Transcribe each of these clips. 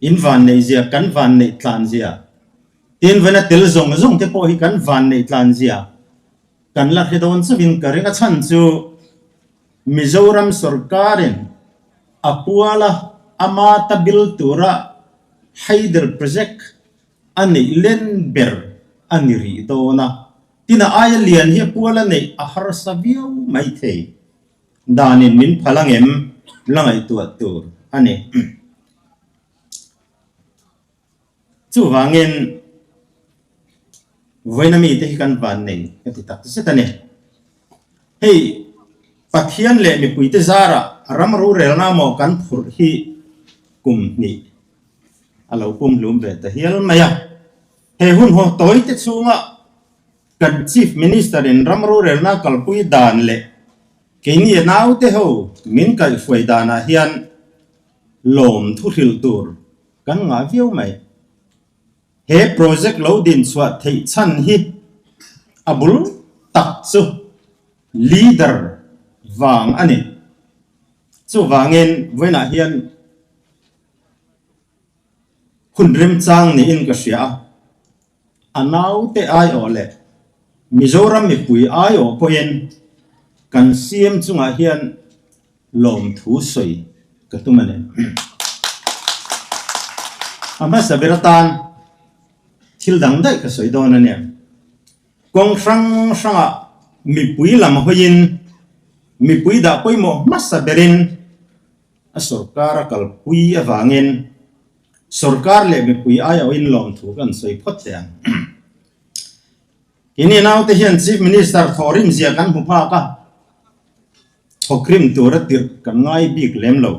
in van nei zia kan van nei tlan zia tin vena tel zong zong te po hi kan van nei tlan zia kan la hedon chawin karinga chan chu Mizoram sarkarin apuala amata bil tura haider project ani lenber ani ri dona tina ayalian hi puala nei ahar saviu mai thei danin min phalangem langai tu tur ani chu wangin voinami te kan van nei ati tak se tane hey pathian le mi puite zara ramru relna mo kan phur hi kum ni alo pum lum ve ta hial maya he hun ho toy te chunga kan chief minister in ramru relna kalpui dan le keini nau te ho min kai foi dana hian lom thu hil tur kan nga viu mai he project lo din chwa thei chan hi abul tak chu leader vàng anh ấy số vangin với na hiền khun rem chang ni in ka sia anau te ai o le Mizoram mi pui ai o poen kan siam chunga hian lom thu soi ka tumane ama sabiratan thil dang dai ka soi don ane kong sang sanga mi pui lam hoin mi pui da pui mo masa berin a sarkar kal pui awangin sarkar le mi pui ai o in lom thu kan soi phot te ini nau te hian chief minister thorin zia kan hu pa ka thokrim tur tir kan ngai bik lem lo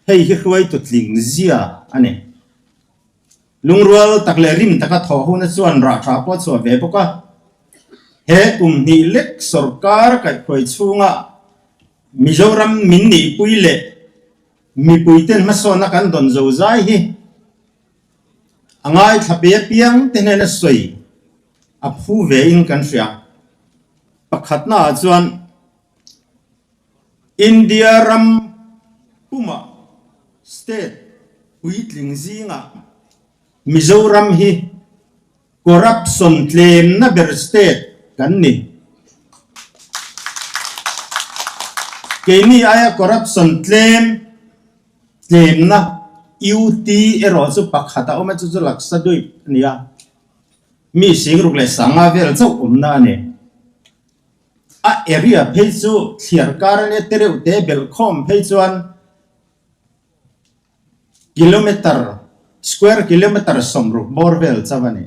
hei hi Hruaitu tling zia ane lungrual takle rim taka tho hu na chuan ra tha po chu ve poka he ni lek sarkar kai khoi chunga Mizoram min ni puile mi puiten ma so na kan don zo zai hi angai thape piang tenena soi a phu ve in kan sia pakhat na chuan India ram puma state puitling zinga Mizoram hi corruption claim na ber state kan ni keini aya corruption claim na UT ero chu pakhata oma chu chu laksa dui nia mi singruk le sanga vel chau umna ne a area phei chu thiar karane tereu te belkhom phei chuan square kilometer somruk borvel chavani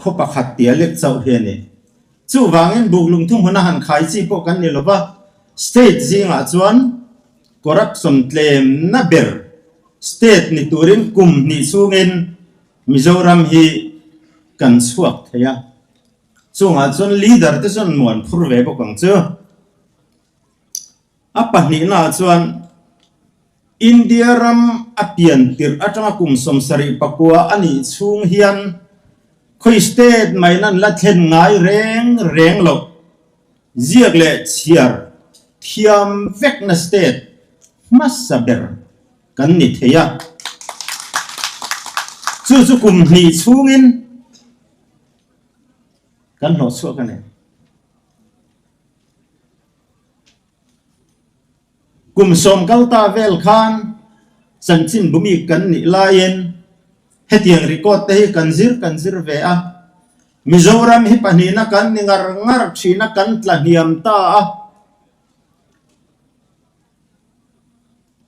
khopa khatia lek chau hiani chu wangin buglung thum hona han khai chi po kan ni lova state zinga chuan corruption claim na ber state ni turin kum ni sungin Mizoram hi kan chuak theya chunga chun leader te chun mon phur ve bo kang chu apa ni na chuan India ram apian tir atanga kum somsari pakua ani chung hian khoi state mai nan la thlen ngai reng lo ziak le chiar thiam vek na state masaber kan ni theya chu kum ni chungin kan no chu kan ne kum som kalta vel khan sanchin bumi kan ni lain hetiang record te kan zir ve a Mizoram hi panina kan ngar thina kan tla hiam ta a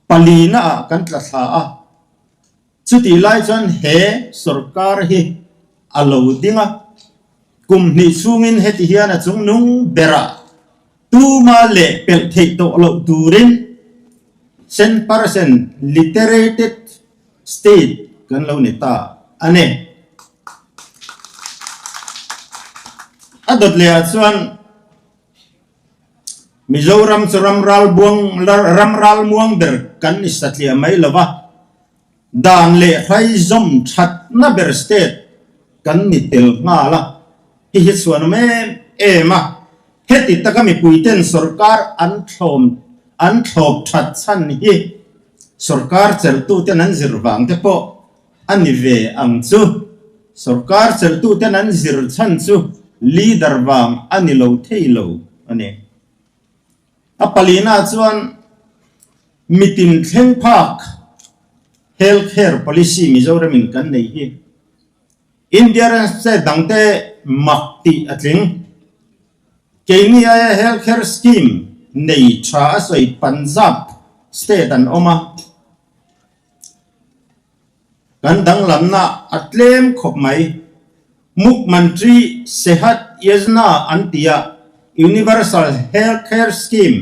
palina kan tla tha a chuti lai chan he sarkar hi alo dinga kum ni chungin heti hian a chung nung bera tu ma le pel thei to lo turin 100% literated state kan lo neta ane adot le chuan Mizoram churam ral muang ber kan isatlia mai lova dan le khai zom that na ber state kan ni tel nga la hi chuan me ema heti takami puiten sarkar an an thop that chan hi sarkar chel tu ten an zirwang te po ani ve ang chu sarkar chel tu ten an zir chan chu leader wang ani lo thei lo ani apalina chuan mitin thleng phak healthcare policy Mizoram in kan nei hi India se dangte makti atling Kenya healthcare scheme nei tra soi Punjab state an oma kan dang lamna atlem khop mai muk mantri sehat yojana antia universal healthcare scheme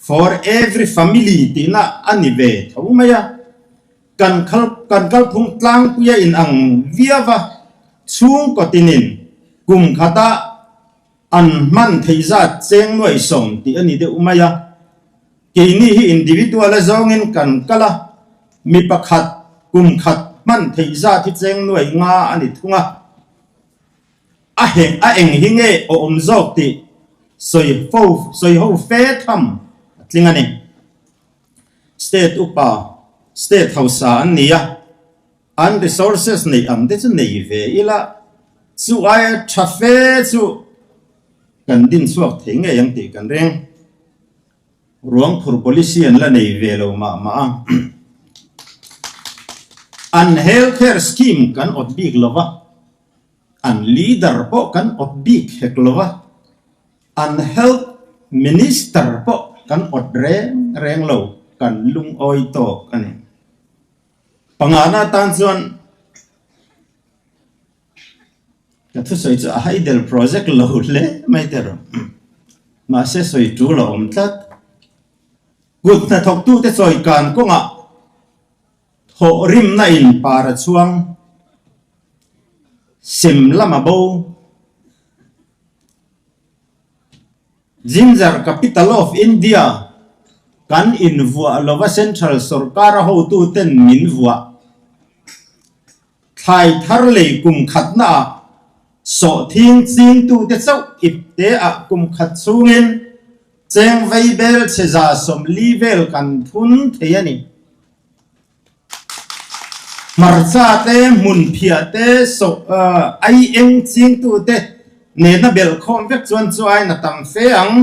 for every family tina anive thumaya kan kal phung tlang puya in ang viava chung kotinin kum khata an man theiza cheng noi som ti ani de umaya keini hi individual zongin kan kala mi pakhat kum khat man theiza thi cheng noi nga ani thunga a eng hinge o omzok ti soi ho fe tham tlingani state upa state house an nia an resources nei ang de chu nei ve ila chu ai trafe chu kan din suak thenge yang ti kan reng ruang phur policy an la nei ve lo ma an healthcare scheme kan ot big lova an leader po kan ot big hek lova an health minister po kan ot reng lo kan lung oi to kan pangana tan chuan ka thu soi chu a haidel project lo le mai ter ma se soi tu lo om tat gut na thok tu te soi kan ko nga ho rim na in para chuang sim lama bo Ginger capital of India kan in vua lova central sarkar ho tu ten min vua thai thar le kum khat na so thing ching tu te chau ip te a kum khat chungin cheng vai bel cheza som level kan thun theiani marcha te mun phia te so ai eng ching tu te ne na bel khom vek chuan chu ai na tam fe ang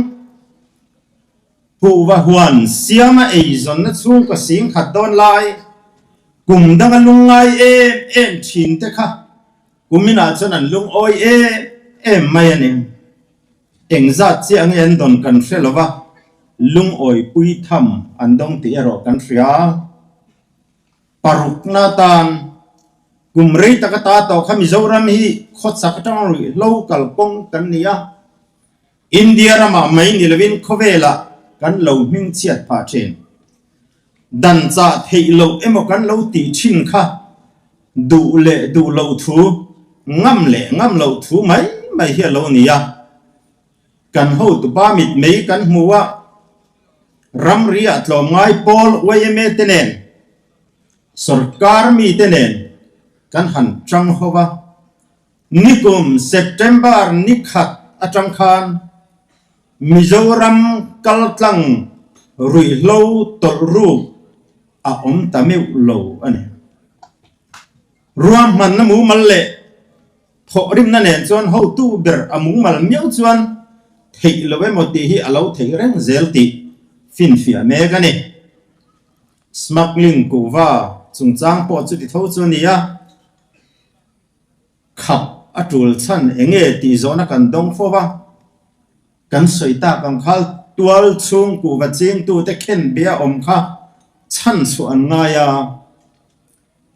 pu wa huan siama ei zon na chung ka sing khat don lai kum dang lungai em thin te kha kumina chuan an lung oi em mai ani engza chi ang en don kan felova lung oi pui tham an dong ti ero kan ria paruk na tan kumrei takata to Mizoram hi khot sakatang local pong kan nia India rama mai nilwin khovela kan lo ming chiat pha chen dan cha thei lo emo kan lo ti chin kha du lo thu ngam lo thu mai hi lo nia kan ho tu ba mit mei kan muwa ram ria tlom ngai pol wayme tenen sarkar mi tenen kan han trăng hova nikum September nikhat atang khan Mizoram kaltlang rui lo tol ru a tameu lo ani ruam man namu malle thorim na nen chuan ho tu ber amung mal miau chuan thei lowe moti hi alo thei reng zelti fin fia me gani smuggling kuwa chungchang po chu ti tho chu nia khap atul chan enge ti zona kan dong fowa kan soita kan khal tual chung ku wa ching tu te khen bia om kha chan su an nga ya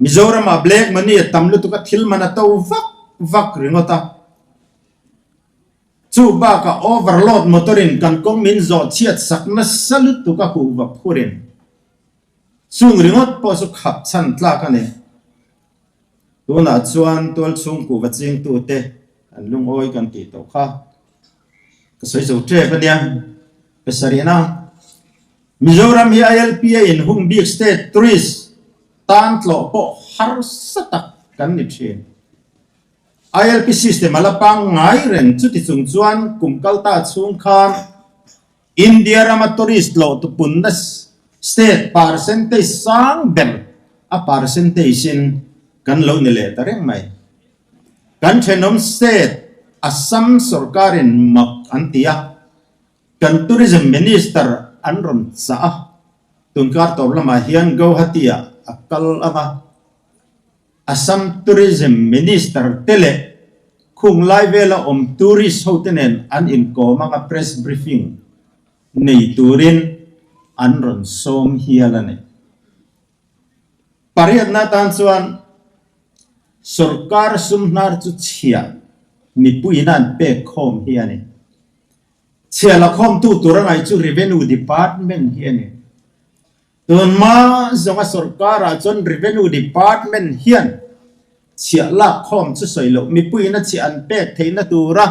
Mizoram a black money tamlu tu ka thil mana to vak ringota chu ba ka overload motorin kan kong min zo chiat sakna salut tu ka ku wa phurin chung ringot po su khap chan tla ka ne tuna chuan tual chung ku wa ching tu te an lung oi kan ti to kha ka soi zo tre pa nia pesarina Mizoram hi ILPA in Hung Big State Tourist tan tlo po har satak kan ni thin ILP system ala pang ngai ren chu ti chung chuan kum kalta chung khan India rama tourist lo to pundas state percentage sang bel a percentage in kan lo nile tareng mai kan thenom state Assam sarkarin mak antia kan tourism minister anron sa tungkar to lama hian Guwahati akal ama Assam tourism minister tele kung lai vela tourist hotenen an in ko mga press briefing nei turin anron som hialane pariat na tansuan sarkar sumnar chu chia mi puinan pe khom hiane chia la khom tu turangai chu revenue department hiane tun ma zonga sarkar chon revenue department hian chia la khom chu soilo mi puina chi an pe theina tura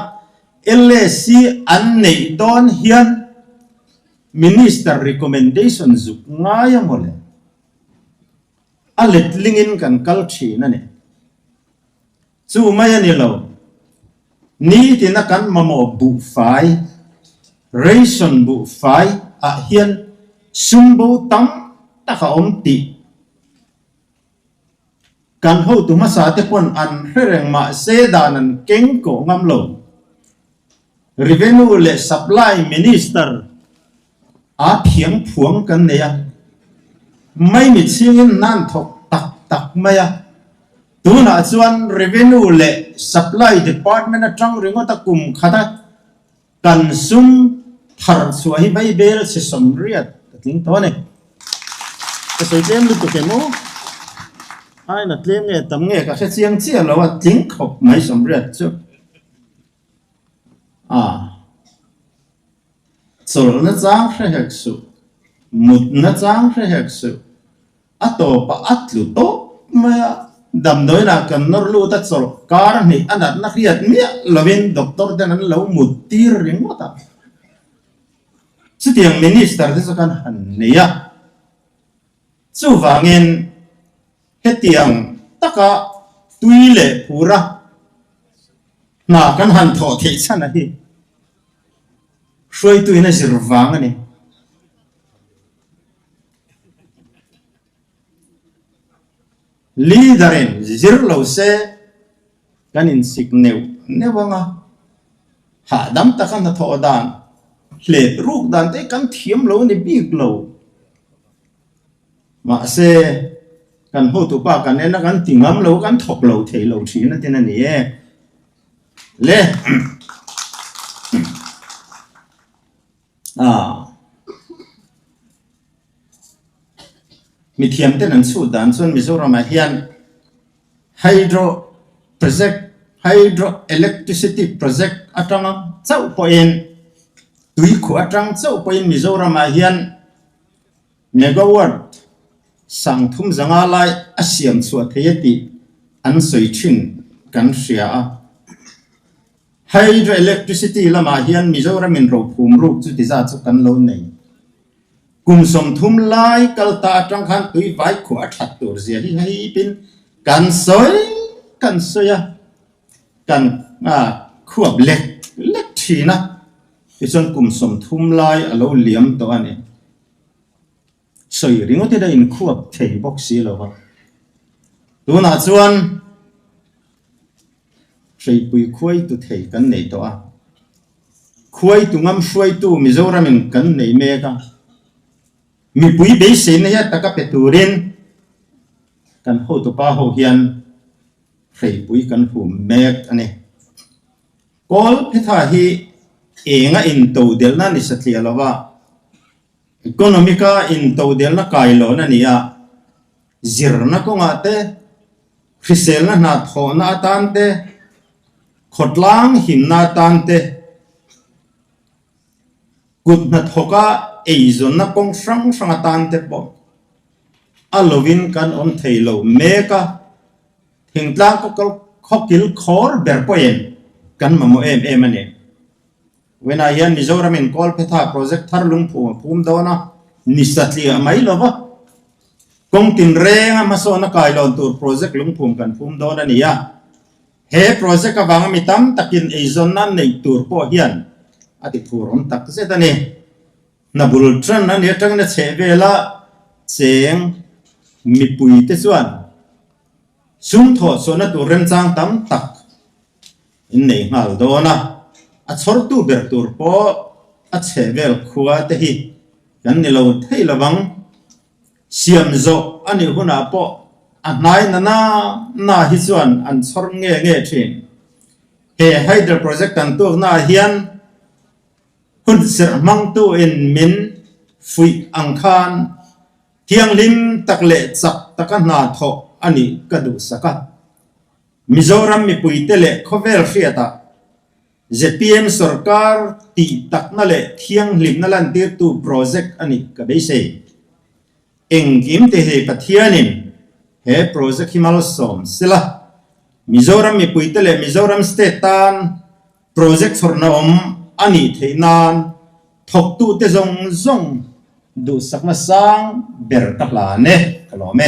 LAC an nei don hian minister recommendation zuk ngaya mole alet lingin kan kalthi na ne chu maya ni lo ni tina kan mamo bu fai ration bu fai a hian sumbo tam ta ka ti kan ho tu ma sa te pon an hereng ma se danan keng ko ngam lo revenue le supply minister a thiam phuang kan ne ya mai mi chingin nan thok tak tak maya tuna chuan revenue le supply department atang ringo ta kum khata kan sum thar chuai bai bel se somriat tling to ne ka sei tem lu to kemo ai na tlem nge tam nge ka se chiang chia lo wa tling khop mai somriat chu sol na chang hre hek su mut na chang hre hek su ato pa atlu to maya dam doi na kan nor lu ta sol kar ni anat na khiat mi lovin doctor den an lo mutir ring mata sitiang minister de sakan han neya chu wangin hetiang taka tuile pura na kan han tho the chana hi Hruaitu ina zirvang ani leaderin zirlo se kanin sikneu newanga ha dam takan na thodan Hlep ruk dan te kan thiam lo ni biklo ma se kan ho tu pa kan na kan tingam lo kan thok lo thei lo thi na tin ani e le mi thiam ten an chu dan chon Mizoram hian hydro electricity project atanga chau poin tui khu atang chau poin Mizoram hian megawatt sang thum zanga lai asiam chuat theyati an soi thin kan ria hydro electricity lama hian Mizoram in ro phum ruk chu ti za chu kan lo nei kum som thum lai kalta atang khan tui vai khu athat tur zia hi hai pin kan soya kan khuap lek thina ti chon kum som thum lai alo liam to ani soi ringo te da in khuap thei bok si lo wa tuna chuan sei pui khuai tu thei kan nei to a khuai tu ngam Hruaitu Mizoram in kan nei me ka mi pui be se ne ya taka peturin kan ho to pa ho hian sei pui kan hum mek ani kol phetha hi enga in to del na ni satlia lawa economica in to del na kailo na niya zirna ko ngate khisel na tho na tante khotlang himna tante gut na thoka eizon na kong sang sang tante po alovin kan on thailo meka thingtla ko khokil khor ber poen kan mamo em ane when I hear Mizoram in call petha project thar lung phum dona nisatli mai lova kong tin renga masona kailon tur project lung phum kan phum dona niya he project ka bang mitam takin eizon nan nei tur po hian ati thurom tak se tani na bul tran na ne tang na che vela cheng mi pui te chuan sum tho so na tu rem chang tam tak in nei ngal do na a chor tu ber tur po a che vel khuwa te hi kan ni lo thei lawang siam zo ani huna po a nai na hi chuan an chor nge thin he hydro project an tu na hian hun ser mang tu in min fui ang khan thiang lim tak le chak taka na tho ani kadu saka Mizoram mi puite le khovel khiata ZPM sarkar ti tak na le thiang lim na lan tir tu project ani ka be se engkim te he pathianin he project himal som sila Mizoram mi puite le Mizoram state tan project forna ani theinan thok tu te zong du sakma sang ber takla ne kalome